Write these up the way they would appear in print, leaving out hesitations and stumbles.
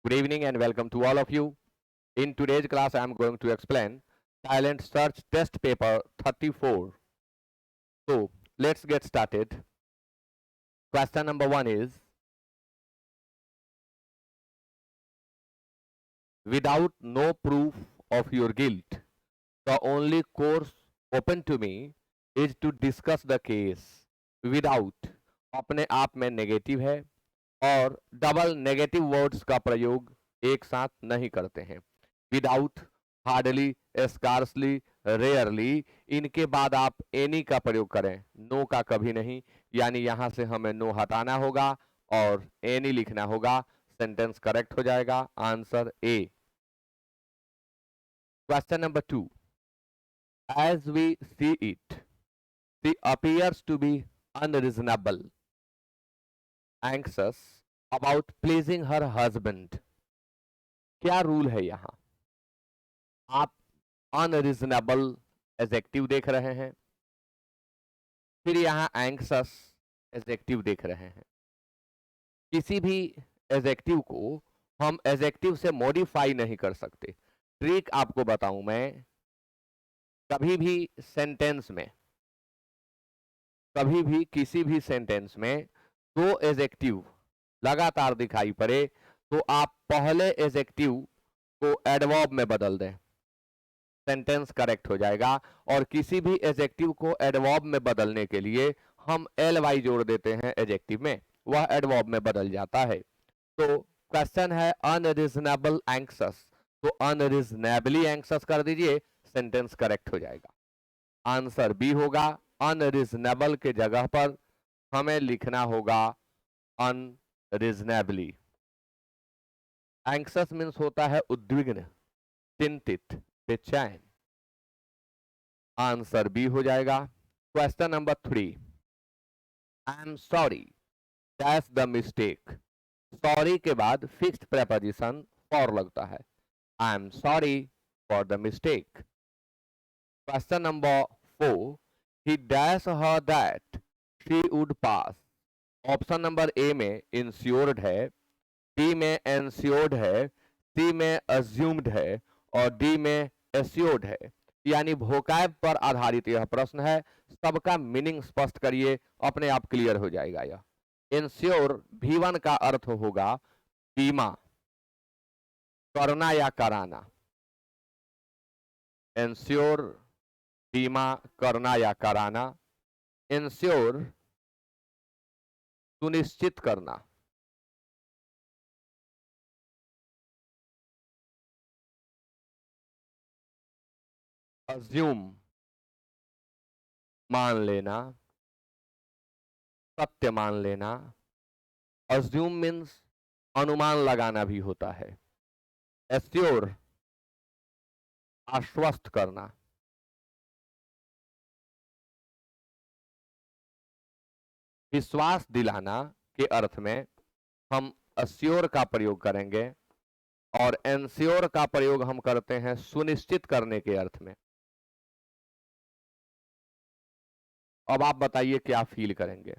Good evening and welcome to all of you. In today's class, I am going to explain Talent Search Test Paper 34. So, let's get started. Question number 1 is, without no proof of your guilt, the only course open to me is to discuss the case. Without अपने आप में negative है और double negative words का प्रयोग एक साथ नहीं करते हैं. विदाउट, हार्डली, स्कार्सली, रेयरली, इनके बाद आप एनी का प्रयोग करें, नो का कभी नहीं. यानी यहां से हमें नो हटाना होगा और एनी लिखना होगा. सेंटेंस करेक्ट हो जाएगा. Answer A. Question number 2. As we see it, she appears to be unreasonable, anxious about pleasing her husband. क्या रूल है यहां? आप अनरीजनेबल एडजेक्टिव देख रहे हैं, फिर यहां एंक्शस एडजेक्टिव देख रहे हैं. किसी भी एडजेक्टिव को हम एडजेक्टिव से मॉडिफाई नहीं कर सकते. ट्रिक आपको बताऊं मैं. कभी भी सेंटेंस में, कभी भी किसी भी सेंटेंस में दो एडजेक्टिव लगातार दिखाई पड़े तो आप पहले एडजेक्टिव को एडवर्ब में बदल दें, सेंटेंस करेक्ट हो जाएगा. और किसी भी एडजेक्टिव को एडवर्ब में बदलने के लिए हम एल वाई जोड़ देते हैं एडजेक्टिव में, वह एडवर्ब में बदल जाता है. तो क्वेश्चन है अनरीजनेबल एंक्शस, तो अनरीजनेबली एंक्शस कर दीजिए, सेंटेंस करेक्ट हो जाएगा. आंसर बी होगा. अनरीजनेबल के जगह पर हमें लिखना होगा अनरीजनेबली. एंक्शस मीन्स होता है उद्विग्न, चिंतित, बेचैन. आंसर बी हो जाएगा. Question number 3. I am sorry, that's the mistake. Sorry के बाद फिक्स्ड प्रेपोजिशन फॉर लगता है. I am sorry for the mistake. Question number 4. He dash her that she would pass. Option number A में insured है, B में ensured है, सी में assumed है और डी में एश्योर्ड है. यानी वोकैब पर आधारित यह प्रश्न है. सबका मीनिंग स्पष्ट करिए, अपने आप क्लियर हो जाएगा. यह इंश्योर V1 का अर्थ होगा बीमा, करना या कराना. इंश्योर बीमा, करना या कराना. इंश्योर सुनिश्चित करना. अज्यूम मान लेना, सत्य मान लेना. अज्यूम मीन्स अनुमान लगाना भी होता है. एश्योर आश्वस्त करना. विश्वास दिलाना के अर्थ में हम अश्योर का प्रयोग करेंगे और एंश्योर का प्रयोग हम करते हैं सुनिश्चित करने के अर्थ में. अब आप बताइए क्या फील करेंगे.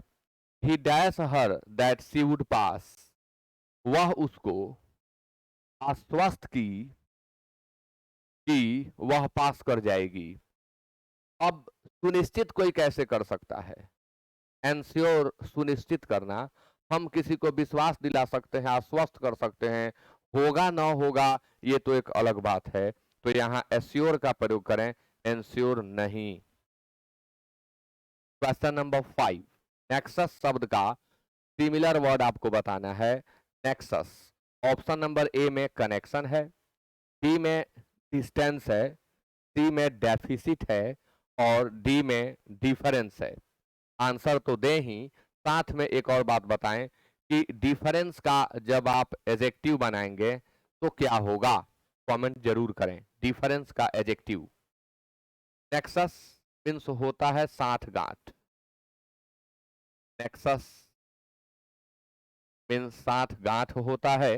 ही dash her that she would पास. वह उसको आश्वस्त की कि वह पास कर जाएगी. अब सुनिश्चित कोई कैसे कर सकता है? एंश्योर सुनिश्चित करना. हम किसी को विश्वास दिला सकते हैं, आश्वस्त कर सकते हैं. होगा ना होगा ये तो एक अलग बात है. तो यहां एश्योर का प्रयोग करें, एंश्योर नहीं. Question number 5. नेक्सस शब्द का सिमिलर वर्ड आपको बताना है. नेक्सस ऑप्शन नंबर ए में कनेक्शन है, बी में डिस्टेंस है, सी में डेफिसिट है और डी में डिफरेंस है. आंसर तो दे ही, साथ में एक और बात बताएं कि डिफरेंस का जब आप एडजेक्टिव बनाएंगे तो क्या होगा. कमेंट जरूर करें. डिफरेंस का एडजेक्टिव. नेक्सस मीन्स होता है साथ गांठ. नेक्सस मीन्स साथ गांठ होता है.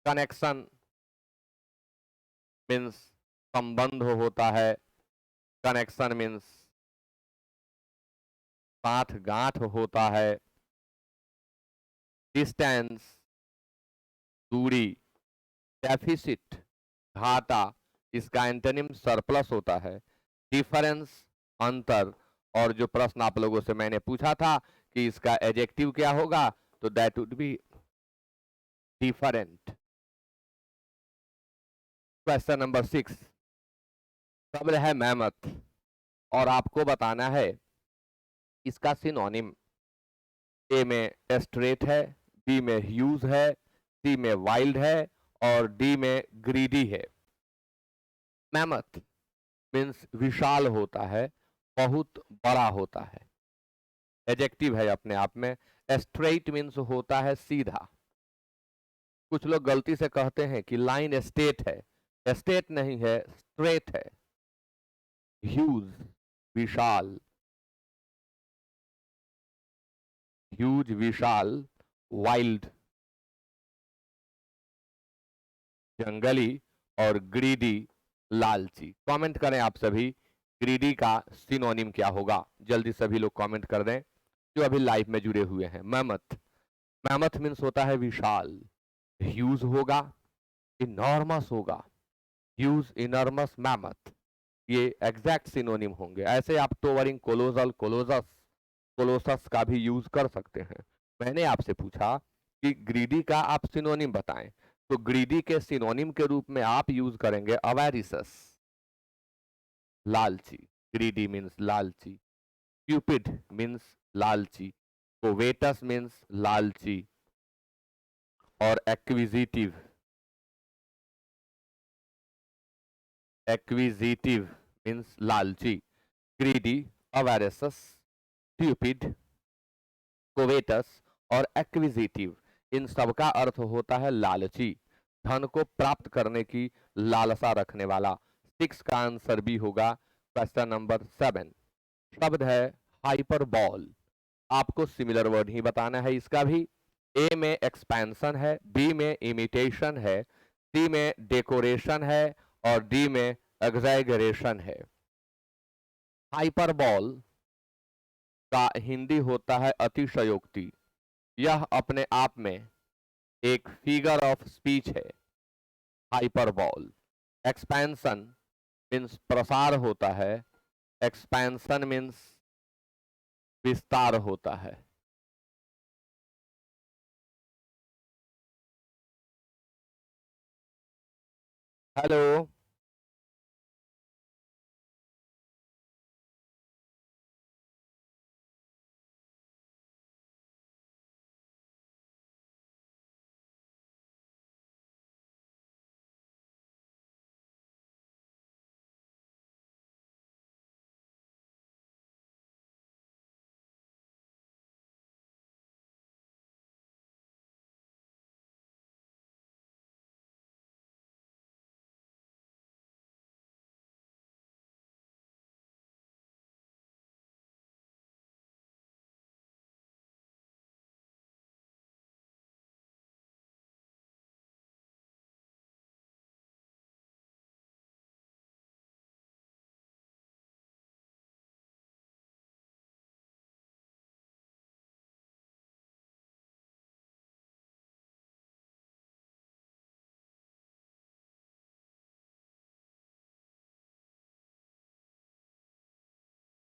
कनेक्शन मीन्स संबंध होता है. कनेक्शन मीन्स साथ गांठ होता है. डिस्टेंस दूरी. डेफिसिट घाटा, इसका एंटोनिम सरप्लस होता है। डिफरेंस अंतर, और जो प्रश्न आप लोगों से मैंने पूछा था कि इसका एडजेक्टिव क्या होगा, तो that would be different. Question number 6, शब्द है मेहमत और आपको बताना है इसका सिनोनिम। ए में स्ट्रेट है, बी में ह्यूज है, सी में वाइल्ड है और डी में ग्रीडी है। मेहमत मीन्स विशाल होता है, बहुत बड़ा होता है, एडजेक्टिव है अपने आप में। स्ट्रेट मीन्स होता है सीधा। कुछ लोग गलती से कहते हैं कि लाइन स्ट्रेट है, स्ट्रेट नहीं है, स्ट्रेट है। ह्यूज विशाल, ह्यूज विशाल, वाइल्ड जंगली और ग्रीडी लालची। कमेंट करें आप सभी, ग्रीडी का सिनोनिम क्या होगा? जल्दी सभी लोग कमेंट कर दें जो अभी लाइव में जुड़े हुए हैं। मेहमत, मेहमत मीन्स होता है विशाल। ह्यूज होगा, इनॉर्मस होगा, ह्यूज इनॉर्मस मेहमत, ये एग्जैक्ट सिनोनिम होंगे। ऐसे आप टोवरिंग कोलोसल कोलोसस कोलोसस का भी यूज कर सकते हैं। मैंने आपसे पूछा कि ग्रीडी का आप सिनोनिम बताएं, तो ग्रीडी के सिनोनिम के रूप में आप यूज करेंगे अवेरिसस, लालची। ग्रीडी मीन्स लालची। क्यूपिड मीन्स लालची। कोवेटस मीन्स लालची। और एक्विजिटिव, एक्विजिटिव मीन्स लालची। ग्रीडी, अवेरिसस, क्यूपिड, कोवेटस और एक्विजिटिव, इन सब का अर्थ होता है लालची, धन को प्राप्त करने की लालसा रखने वाला। 6 का आंसर भी होगा। क्वेश्चन नंबर 7, शब्द है हाइपरबॉल। आपको सिमिलर वर्ड ही बताना है इसका भी। ए में एक्सपेंशन है, बी में इमिटेशन है, सी में डेकोरेशन है और डी में एग्जैगरेशन है। हाइपरबॉल का हिंदी होता है अतिशयोक्ति। यह अपने आप में एक फिगर ऑफ स्पीच है। हाइपरबॉल, एक्सपेंशन मीन्स प्रसार होता है, एक्सपेंशन मीन्स विस्तार होता है। हेलो,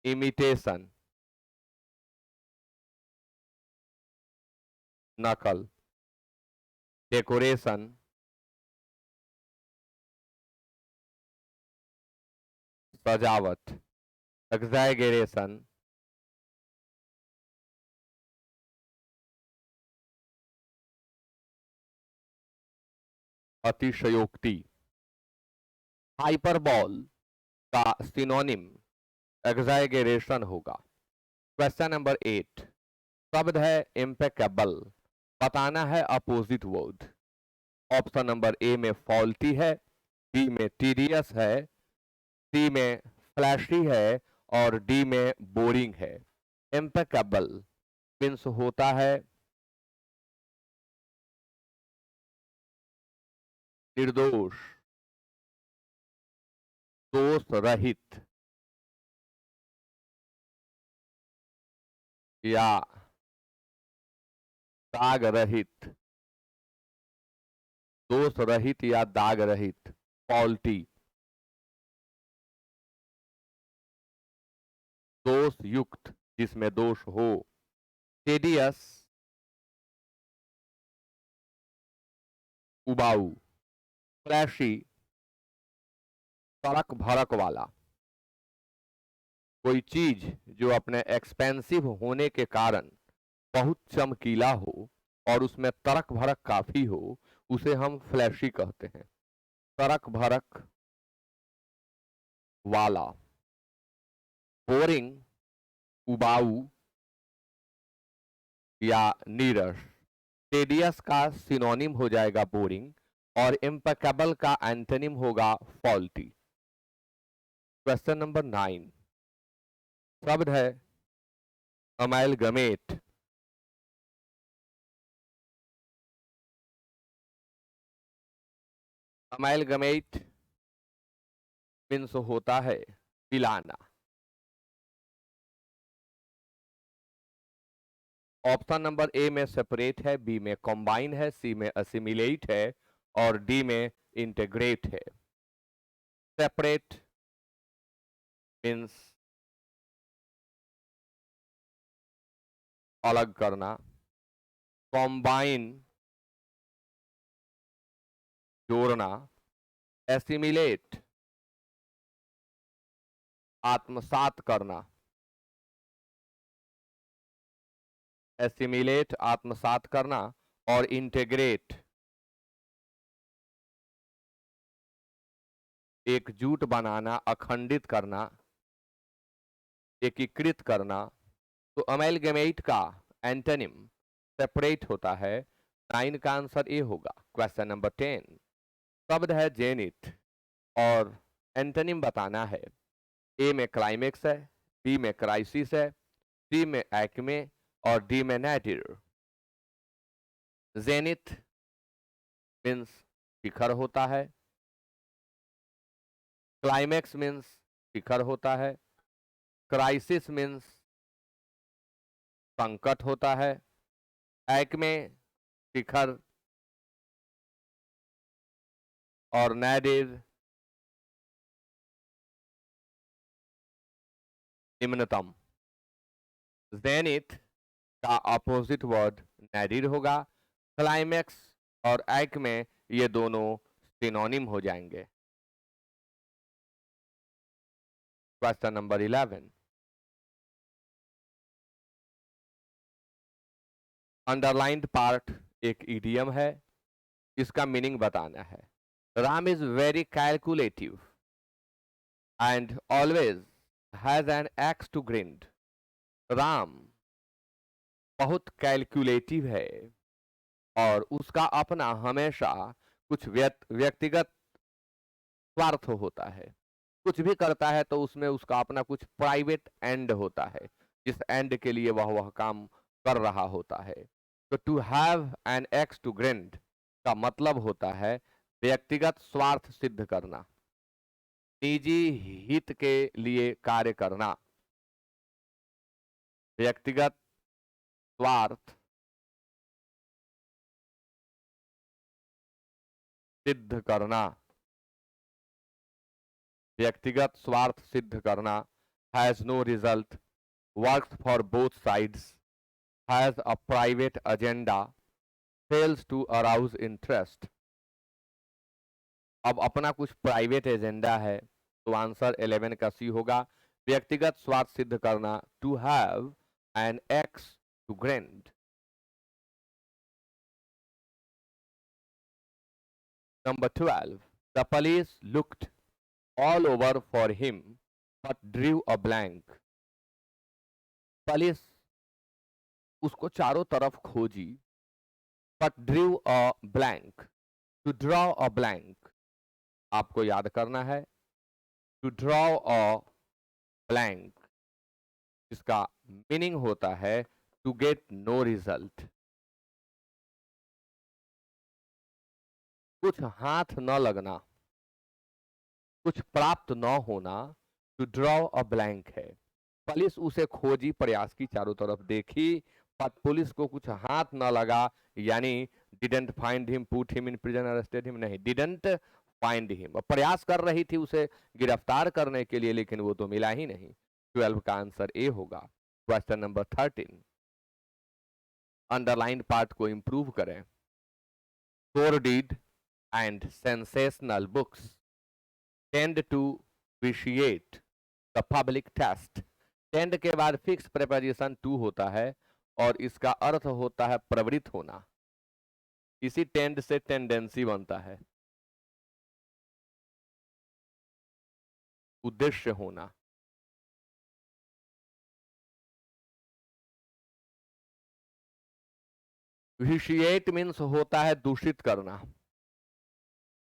इमिटेशन नकल, डेकोरेशन सजावट, एग्जैगरेशन अतिशयोक्ति। हाइपरबॉल का सिनोनिम एग्जैगरेशन होगा। क्वेश्चन नंबर 8, शब्द है इम्पेकेबल। बताना है opposite word. Option number A में फॉल्टी है, बी में टीडियस है, सी में फ्लैशी है और डी में बोरिंग है। इम्पेकेबल मीन्स होता है निर्दोष, दोष रहित या दाग रहित, दोष रहित या दाग रहित, फॉल्टी। दोष युक्त, जिसमें दोष हो, टेडियस, उबाऊ, फ्लैशी, तड़क भड़क वाला। कोई चीज जो अपने एक्सपेंसिव होने के कारण बहुत चमकीला हो और उसमें तड़क भड़क काफी हो, उसे हम फ्लैशी कहते हैं। तड़क भड़क वाला। बोरिंग, उबाऊ या नीरस। टेडियस का सिनोनिम हो जाएगा बोरिंग और इम्पेकेबल का एंटोनिम होगा फॉल्टी। क्वेश्चन नंबर 9 शब्द है अमैलगमेट। अमैलगमेट मीन्स होता है मिलाना। ऑप्शन नंबर ए में सेपरेट है, बी में कंबाइन है, सी में असिमिलेट है और डी में इंटीग्रेट है। सेपरेट मीन्स अलग करना, कंबाइन जोड़ना, एसिमिलेट आत्मसात करना। एसिमिलेट आत्मसात करना और इंटीग्रेट एकजुट बनाना, अखंडित करना, एकीकृत करना। तो अमैलगमेट का एंटोनिम सेपरेट होता है। 9 का आंसर ए होगा। क्वेश्चन नंबर 10 शब्द है जेनिथ और एंटोनिम बताना है। ए में क्लाइमेक्स है, बी में क्राइसिस है, सी में एक्मे और डी में नाटिर। जेनिथ मीन्स शिखर होता है, क्लाइमेक्स मीन्स शिखर होता है, क्राइसिस मीन्स संकट होता है, एक्मे शिखर और नाडिर निम्नतम। जेनिथ का अपोजिट वर्ड नाडिर होगा। क्लाइमेक्स और एक्मे ये दोनों सिनोनिम हो जाएंगे। क्वेश्चन नंबर 11 अंडरलाइंड पार्ट एक इडियम है, इसका मीनिंग बताना है। Ram is very calculative and always has an axe to grind. Ram बहुत कैलकुलेटिव है और उसका अपना हमेशा कुछ व्यक्तिगत स्वार्थ होता है। कुछ भी करता है तो उसमें उसका अपना कुछ प्राइवेट एंड होता है, जिस एंड के लिए वह काम कर रहा होता है। तो to have an axe to grind का मतलब होता है व्यक्तिगत स्वार्थ सिद्ध करना, निजी हित के लिए कार्य करना, व्यक्तिगत स्वार्थ सिद्ध करना, व्यक्तिगत स्वार्थ सिद्ध करना। Has no result, works for both sides, has a private agenda, fails to arouse interest. अब अपना कुछ प्राइवेट एजेंडा है तो आंसर 11 का सी होगा। व्यक्तिगत स्वार्थ सिद्ध करना, to have an axe to grind. Number 12. The police looked all over for him but drew a blank. Police उसको चारों तरफ खोजी but drew a blank. To draw a blank आपको याद करना है। To draw a blank इसका meaning होता है to get no result। कुछ हाथ न लगना, कुछ प्राप्त न होना, टू ड्रॉ अ ब्लैंक है। पुलिस उसे खोजी, प्रयास की, चारों तरफ देखी, पर पुलिस को कुछ हाथ न लगा, यानी didn't find him, put him in prison, arrested him, नहीं, डिडेंट फाइंड हिम। प्रयास कर रही थी उसे गिरफ्तार करने के लिए, लेकिन वो तो मिला ही नहीं। 12 का आंसर ए होगा। क्वेश्चन नंबर 13, अंडरलाइंड पार्ट को इंप्रूव करें। Sordid and sensational books tend to vitiate the public taste। Tend के बाद फिक्स प्रेपोजिशन टू होता है और इसका अर्थ होता है प्रवृत्त होना। इसी टेंड से टेंडेंसी बनता है, उद्देश्य होना। विशिएट मीन्स होता है दूषित करना,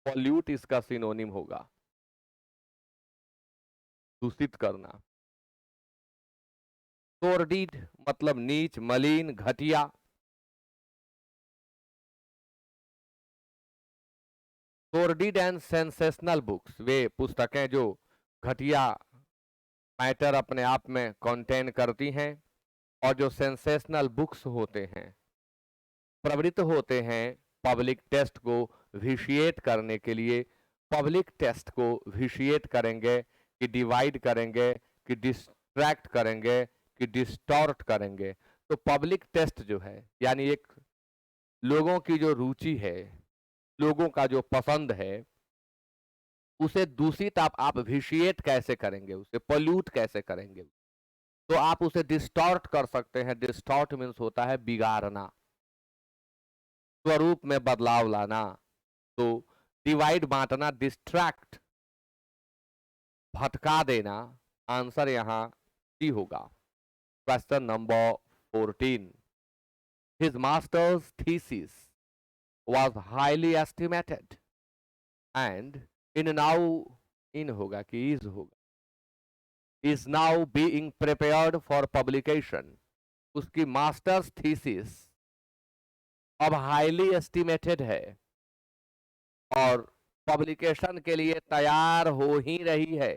पॉल्यूट इसका सिनोनिम होगा, दूषित करना। सोर्डिड मतलब नीच, मलिन, घटिया। सोर्डिड एंड सेंसेशनल बुक्स, वे पुस्तकें जो घटिया मैटर अपने आप में कंटेन करती हैं, और जो सेंसेशनल बुक्स होते हैं, प्रवृत्त होते हैं पब्लिक टेस्ट को विशिएट करने के लिए। पब्लिक टेस्ट को विशिएट करेंगे कि डिवाइड करेंगे कि डिस्ट्रैक्ट करेंगे कि डिस्टॉर्ट करेंगे। तो पब्लिक टेस्ट जो है यानी एक लोगों की जो रुचि है, लोगों का जो पसंद है, उसे दूषित आप विशिएट कैसे करेंगे, उसे पोल्यूट कैसे करेंगे। तो आप उसे डिस्टॉर्ट कर सकते हैं। डिस्टॉर्ट मीन्स होता है बिगाड़ना, स्वरूप में बदलाव लाना। तो डिवाइड बांटना, डिस्ट्रैक्ट भटका देना। आंसर यहां सी होगा। Question number 14, his masters thesis was highly estimated and in now in होगा कि is होगा, is now being prepared for publication। उसकी मास्टर्स थीसिस अब हाईली एस्टिमेटेड है और पब्लिकेशन के लिए तैयार हो ही रही है।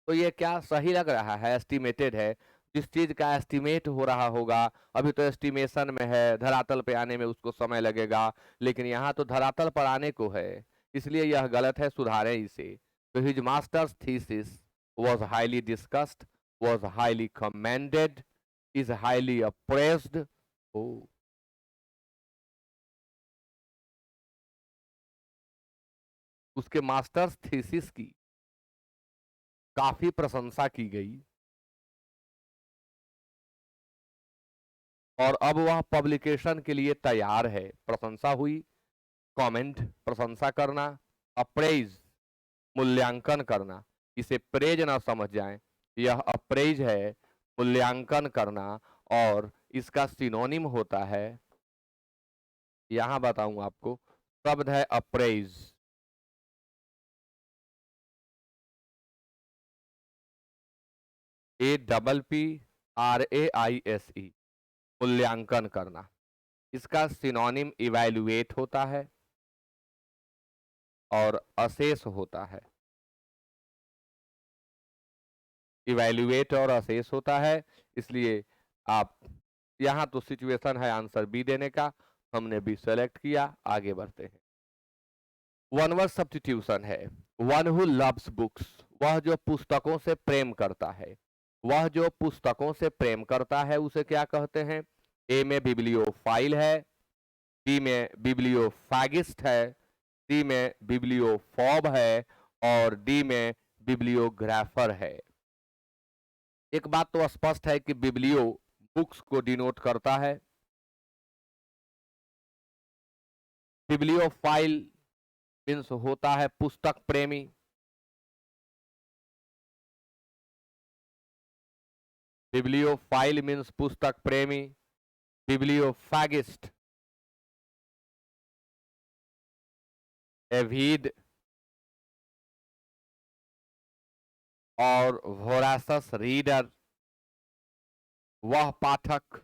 तो ये क्या सही लग रहा है? एस्टिमेटेड है। जिस चीज का एस्टिमेट हो रहा होगा, अभी तो एस्टिमेशन में है, धरातल पे आने में उसको समय लगेगा, लेकिन यहाँ तो धरातल पर आने को है, इसलिए यह गलत है, सुधारें इसे। तो his masters thesis was highly discussed, was highly commended, is highly appraised। oh, उसके मास्टर्स थीसिस की काफी प्रशंसा की गई और अब वह पब्लिकेशन के लिए तैयार है। प्रशंसा हुई, कमेंट प्रशंसा करना, अप्रेज मूल्यांकन करना। इसे प्रेज ना समझ जाएं, यह अप्रेज है, मूल्यांकन करना, और इसका सिनोनिम होता है, यहां बताऊं आपको, शब्द है अप्रेज। APPRAISE, मूल्यांकन करना। इसका सिनोनिम इवैल्यूएट होता है और असेस होता है। इवैल्यूएट और असेस होता है, इसलिए आप यहां तो सिचुएशन है आंसर बी देने का, हमने बी सेलेक्ट किया। आगे बढ़ते हैं। वन वर्ड सब्स्टिट्यूशन है। वन हु लव्स बुक्स, वह जो पुस्तकों से प्रेम करता है। वह जो पुस्तकों से प्रेम करता है उसे क्या कहते हैं? ए में बिब्लियोफाइल है, बी में बिब्लियोफैगिस्ट है, सी में बिब्लियोफॉब है और डी में बिब्लियोग्राफर है। एक बात तो स्पष्ट है कि बिब्लियो बुक्स को डिनोट करता है। बिब्लियोफाइल मीन्स होता है पुस्तक प्रेमी। बिब्लियोफाइल मीन्स पुस्तक प्रेमी। बिब्लियोफैगिस्ट एविड और वोरासस रीडर, वह पाठक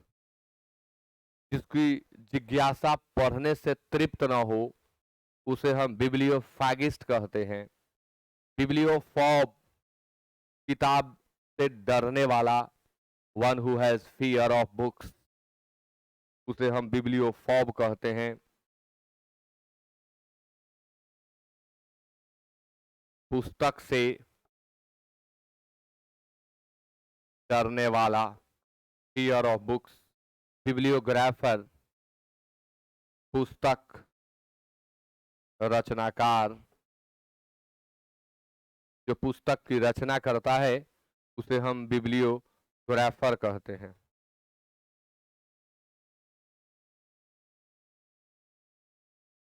जिसकी जिज्ञासा पढ़ने से तृप्त न हो, उसे हम बिब्लियोफैगिस्ट कहते हैं। बिब्लियोफॉब किताब से डरने वाला, one who has fear of books. उसे हम बिब्लियोफोब कहते हैं। पुस्तक से डरने वाला, फियर ऑफ बुक्स। बिब्लियोग्राफर, पुस्तक रचनाकार, जो पुस्तक की रचना करता है उसे हम बिब्लियोग्राफर कहते हैं।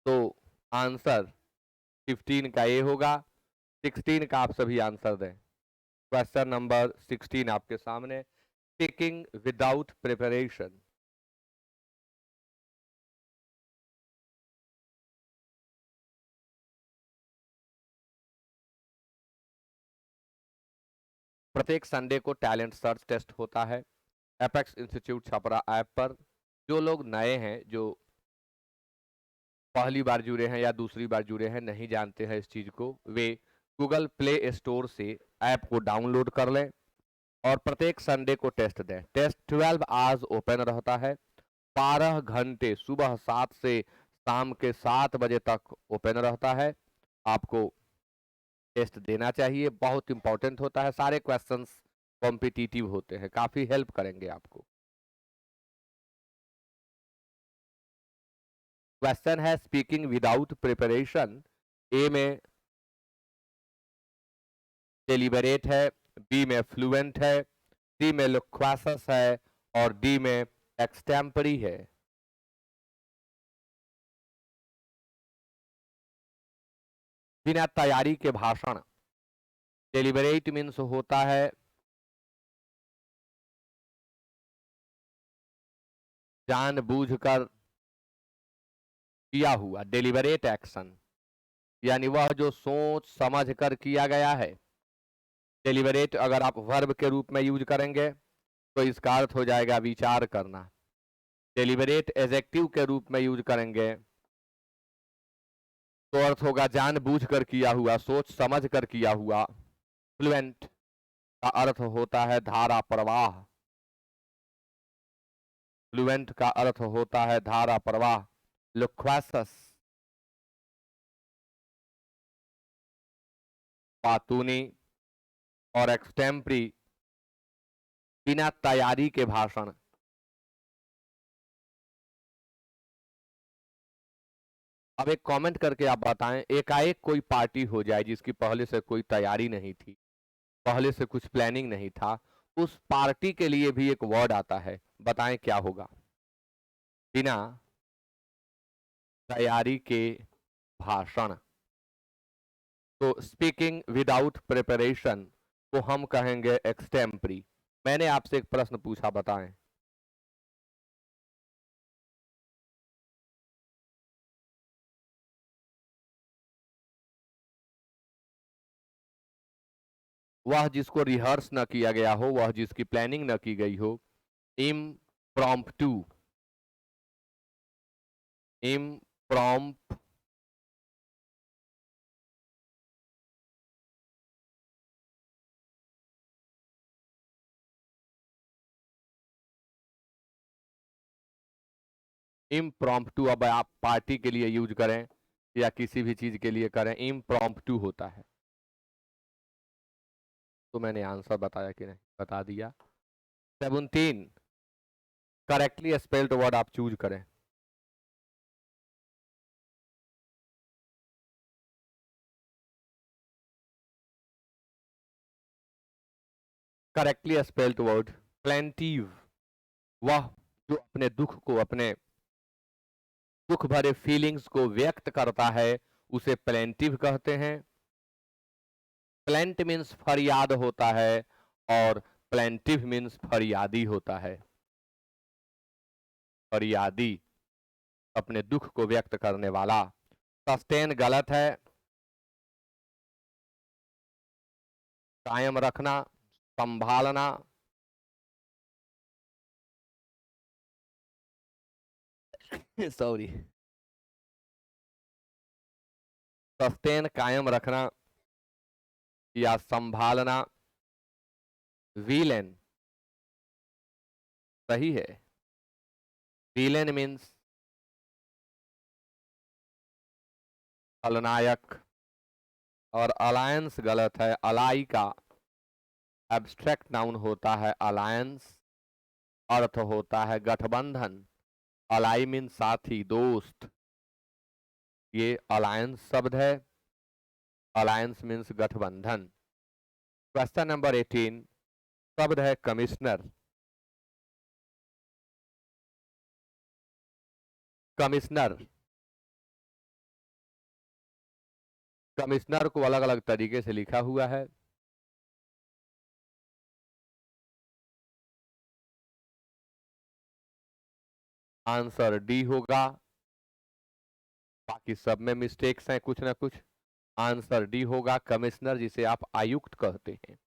तो आंसर 15 का ए होगा। 16 का आप सभी आंसर दें। क्वेश्चन नंबर 16 आपके सामने। Speaking without preparation. प्रत्येक संडे को टैलेंट सर्च टेस्ट होता है एपेक्स इंस्टीट्यूट छपरा ऐप पर। जो लोग नए हैं, जो पहली बार जुड़े हैं या दूसरी बार जुड़े हैं, नहीं जानते हैं इस चीज को, वे गूगल प्ले स्टोर से ऐप को डाउनलोड कर लें और प्रत्येक संडे को टेस्ट दें। टेस्ट 12 आवर्स ओपन रहता है। 12 घंटे सुबह 7 से शाम के 7 बजे तक ओपन रहता है। आपको टेस्ट देना चाहिए, बहुत इंपॉर्टेंट होता है। सारे क्वेश्चंस कॉम्पिटिटिव होते हैं, काफी हेल्प करेंगे आपको। क्वेश्चन है स्पीकिंग विदाउट प्रिपरेशन। ए में डेलिबरेट है, बी में फ्लुएंट है, सी में लोक्वासस है और डी में एक्सटेम्परी है। बिना तैयारी के भाषण। डेलिबरेट मीन्स होता है जानबूझकर किया हुआ, डेलिबरेट एक्शन, यानी वह जो सोच समझ कर किया गया है। डेलिबरेट अगर आप वर्ब के रूप में यूज करेंगे तो इसका अर्थ हो जाएगा विचार करना। डेलिबरेट एडजेक्टिव के रूप में यूज करेंगे तो अर्थ होगा जानबूझकर किया हुआ, सोच समझ कर किया हुआ। फ्लुएंट का अर्थ होता है धारा प्रवाह। फ्लुएंट का अर्थ होता है धारा प्रवाह। लोक्वासस पातूनी और एक्सटेम्परी बिना तैयारी के भाषण। अब एक कमेंट करके आप बताएं, एकाएक कोई पार्टी हो जाए जिसकी पहले से कोई तैयारी नहीं थी, पहले से कुछ प्लानिंग नहीं था, उस पार्टी के लिए भी एक वर्ड आता है, बताएं क्या होगा? बिना तैयारी के भाषण। तो स्पीकिंग विदाउट प्रिपरेशन को हम कहेंगे एक्सटेम्परी। मैंने आपसे एक प्रश्न पूछा, बताएं। वह जिसको रिहर्स न किया गया हो, वह जिसकी प्लानिंग न की गई हो, इम्प्रॉम्प्टू। इम्प्रॉम्प्ट इम्प्रॉम्प्टू अब आप पार्टी के लिए यूज करें या किसी भी चीज के लिए करें, इम्प्रॉम्प्टू होता है। तो मैंने आंसर बताया कि नहीं? बता दिया। 17 करेक्टली स्पेल्ड वर्ड आप चूज करें। Correctly spelled word plaintiff. वह जो अपने दुख को, अपने दुख भरे फीलिंग्स को व्यक्त करता है उसे प्लेंटिव कहते हैं। प्लेंट मीन्स फरियाद होता है और प्लेंटिव मीन्स फरियादी होता है। फरियादी, अपने दुख को व्यक्त करने वाला। सस्टेन गलत है। कायम रखना, संभालना, सॉरी, सस्टेन कायम रखना या संभालना। विलेन सही है। विलेन मीन्स खलनायक, और अलायंस गलत है। अलाई का एब्स्ट्रैक्ट नाउन होता है अलायंस, अर्थ होता है गठबंधन। अलाई मीन्स साथी, दोस्त, ये अलायंस शब्द है। अलायंस मीन्स गठबंधन। क्वेश्चन नंबर 18 शब्द है कमिश्नर। कमिश्नर, कमिश्नर को अलग अलग तरीके से लिखा हुआ है। आंसर डी होगा, बाकी सब में मिस्टेक्स हैं कुछ ना कुछ। आंसर डी होगा कमिश्नर, जिसे आप आयुक्त कहते हैं।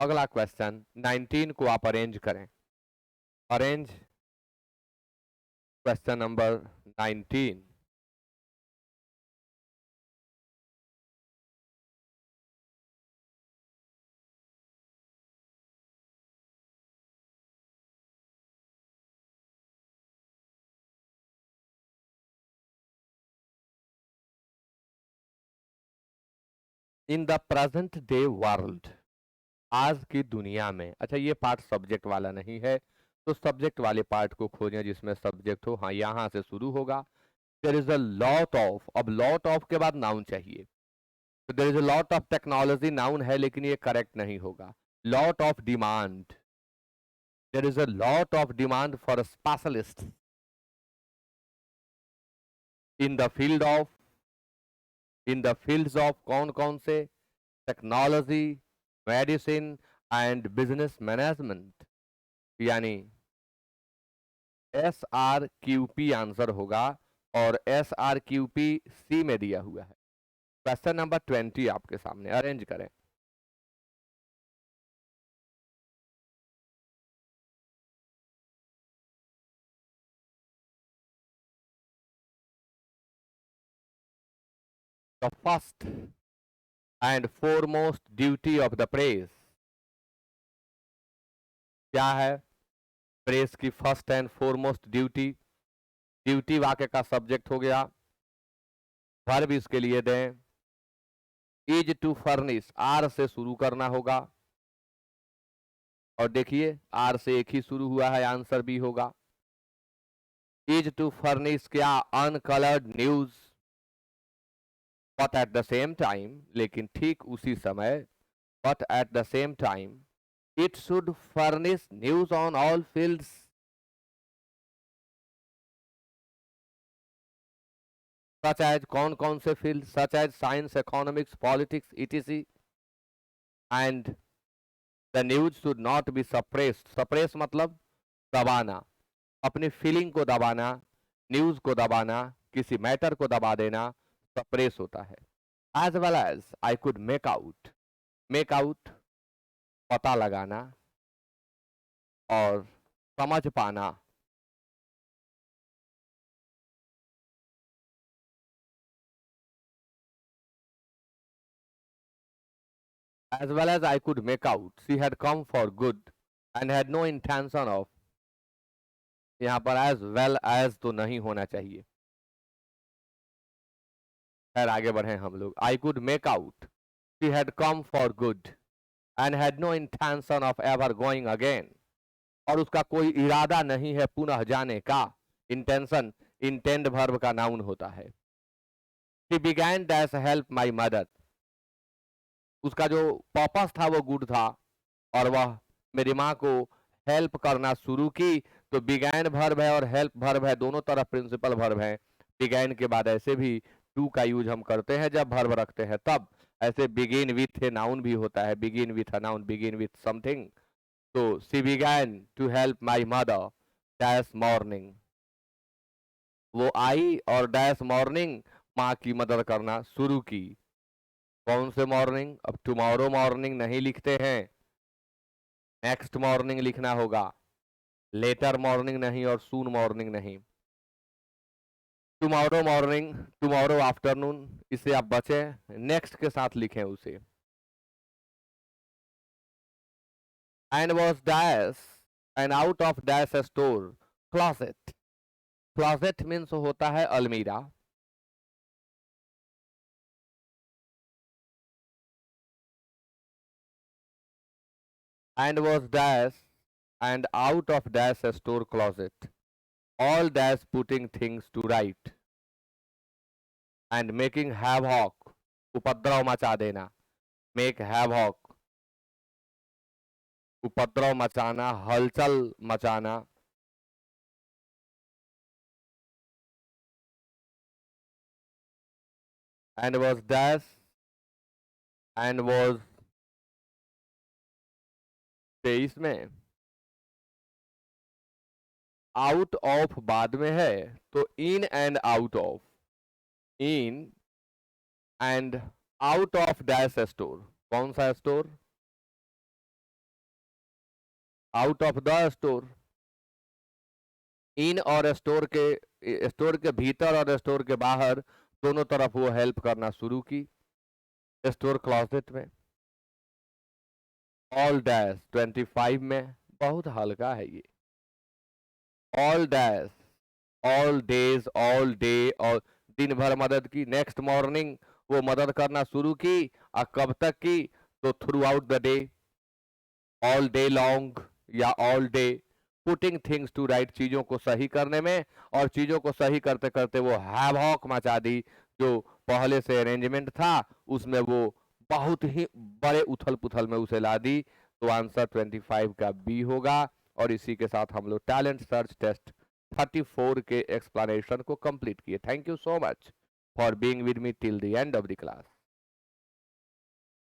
अगला क्वेश्चन 19 को आप अरेंज करें। Arrange question number 19। In the present day world, आज की दुनिया में। अच्छा, ये पार्ट सब्जेक्ट वाला नहीं है, तो सब्जेक्ट वाले पार्ट को खोजें जिसमें सब्जेक्ट हो। हाँ, यहां से शुरू होगा। There is a lot of, अब लॉट ऑफ के बाद नाउन चाहिए, तो there is a lot of technology noun है, लेकिन ये करेक्ट नहीं होगा। Lot of demand, there is a lot of demand for specialist in the field of, in the fields of कौन कौन से? Technology, medicine and business management. यानी SRQP answer होगा, और SRQP सी में दिया हुआ है। क्वेश्चन नंबर 20 आपके सामने, अरेंज करें। The first and foremost duty of the press, क्या है? प्रेस की first and foremost duty. Duty वाक्य का सब्जेक्ट हो गया, वर्ब इसके लिए दें। इज टू फर्निश, आर से शुरू करना होगा, और देखिए आर से एक ही शुरू हुआ है, आंसर बी होगा। इज टू फर्निश क्या? Uncoloured news, but at the same time, लेकिन ठीक उसी समय, but at the same time it should furnish news on all fields. Such as कौन कौन से field? Such as science, economics, politics, etc. And the news should not be suppressed, suppress मतलब दबाना, अपनी फीलिंग को दबाना, न्यूज को दबाना, किसी मैटर को दबा देना, सप्रेस होता है। As well as I could make out, make out पता लगाना और समझ पाना। As well as I could make out, she had come for good and had no intention of, यहाँ पर as well as तो नहीं होना चाहिए। खैर आगे बढ़े हम लोग। I could make out she had come for good and had no intention of ever going again, और उसका कोई इरादा नहीं है पुनः जाने का। इंटेंशन इंटेंड वर्ब का नाउन होता है। She began dash help my mother, उसका जो पर्पस था वो गुड था, और वह मेरी माँ को हेल्प करना शुरू की। तो बिगैन वर्ब है और हेल्प वर्ब है, दोनों तरफ प्रिंसिपल वर्ब है। बिगैन के बाद ऐसे भी टू का यूज हम करते हैं जब वर्ब रखते हैं तब। ऐसे बिगिन विथ ए नाउन भी होता है, begin with a noun, begin with something. तो she began to help my mother dash morning, वो आई और डैश मॉर्निंग माँ की मदद करना शुरू की। कौन से मॉर्निंग? अब टुमारो मॉर्निंग नहीं लिखते हैं, नेक्स्ट मॉर्निंग लिखना होगा, लेटर मॉर्निंग नहीं और सून मॉर्निंग नहीं। टुमारो मॉर्निंग, टुमारो आफ्टरनून, इससे आप बचे, नेक्स्ट के साथ लिखें उसे। And was dash and out of dash store closet, closet means होता है अलमीरा। And was dash and out of dash store closet all dash putting things to right and making havoc, उपद्रव मचा देना, make havoc, उपद्रव मचाना, हलचल मचाना, and was dash and was 23 में out of बाद में है तो in and out of, in and out of dash store, कौन सा store? Out of the store. इन और स्टोर के भीतर और स्टोर के बाहर दोनों तरफ वो हेल्प करना शुरू की स्टोर क्लॉसेट में। ऑल डैश 25 में, बहुत हल्का है ये। All dash all days, all day, और दिन भर मदद की। नेक्स्ट मॉर्निंग वो मदद करना शुरू की, और कब तक की? तो throughout the day, all day long या all day, putting things to right, चीजों को सही करने में, और चीजों को सही करते करते वो हैवॉक मचा दी। जो पहले से अरेंजमेंट था उसमें वो बहुत ही बड़े उथल पुथल में उसे ला दी। तो आंसर 25 का बी होगा। और इसी के साथ हम लोग टैलेंट सर्च टेस्ट 34 के एक्सप्लेनेशन को कंप्लीट किए। Thank you so much for being with me till the end of the class.